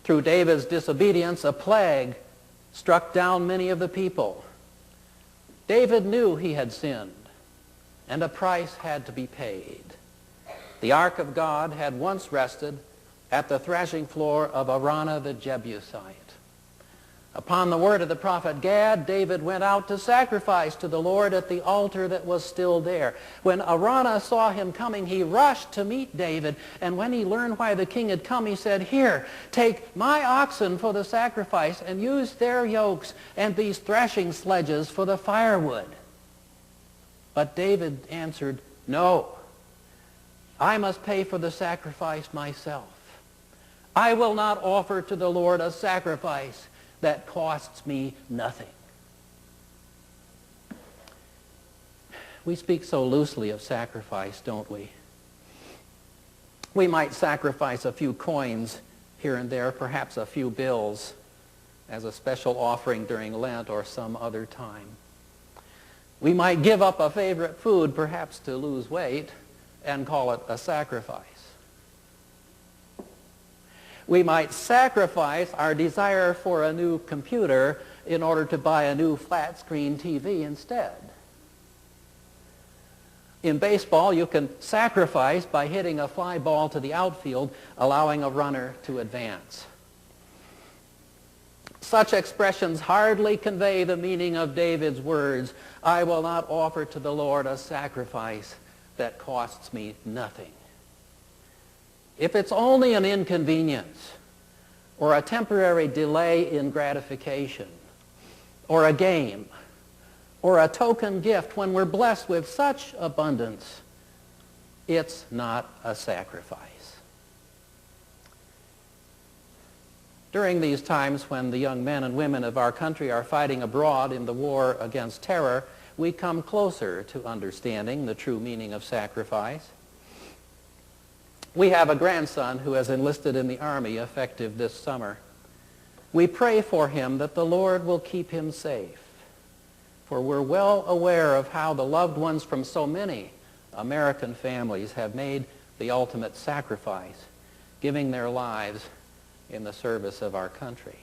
Through David's disobedience, a plague struck down many of the people. David knew he had sinned, and a price had to be paid. The ark of God had once rested at the threshing floor of Araunah the Jebusite. Upon the word of the prophet Gad, David went out to sacrifice to the Lord at the altar that was still there. When Araunah saw him coming, he rushed to meet David, and when he learned why the king had come, he said, "Here, take my oxen for the sacrifice, and use their yokes and these threshing sledges for the firewood." But David answered, "No, I must pay for the sacrifice myself. I will not offer to the Lord a sacrifice that costs me nothing." We speak so loosely of sacrifice, don't we? We might sacrifice a few coins here and there, perhaps a few bills, as a special offering during Lent or some other time. We might give up a favorite food, perhaps to lose weight, and call it a sacrifice. We might sacrifice our desire for a new computer in order to buy a new flat-screen TV instead. In baseball, you can sacrifice by hitting a fly ball to the outfield, allowing a runner to advance. Such expressions hardly convey the meaning of David's words, "I will not offer to the Lord a sacrifice that costs me nothing." If it's only an inconvenience or a temporary delay in gratification or a game or a token gift when we're blessed with such abundance, it's not a sacrifice. During these times when the young men and women of our country are fighting abroad in the war against terror, we come closer to understanding the true meaning of sacrifice. We have a grandson who has enlisted in the Army effective this summer. We pray for him that the Lord will keep him safe, for we're well aware of how the loved ones from so many American families have made the ultimate sacrifice, giving their lives in the service of our country.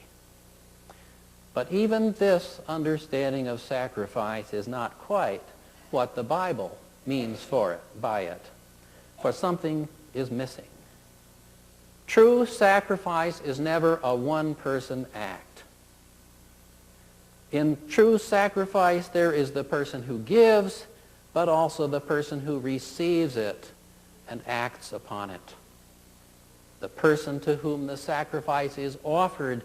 But even this understanding of sacrifice is not quite what the Bible means by it, for something is missing. True sacrifice is never a one-person act. In true sacrifice, there is the person who gives, but also the person who receives it and acts upon it. The person to whom the sacrifice is offered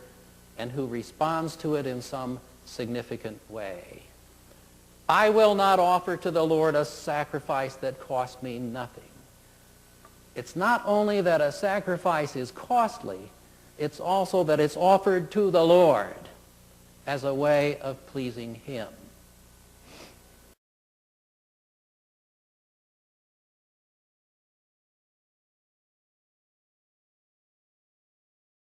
and who responds to it in some significant way. I will not offer to the Lord a sacrifice that costs me nothing. It's not only that a sacrifice is costly, it's also that it's offered to the Lord as a way of pleasing him.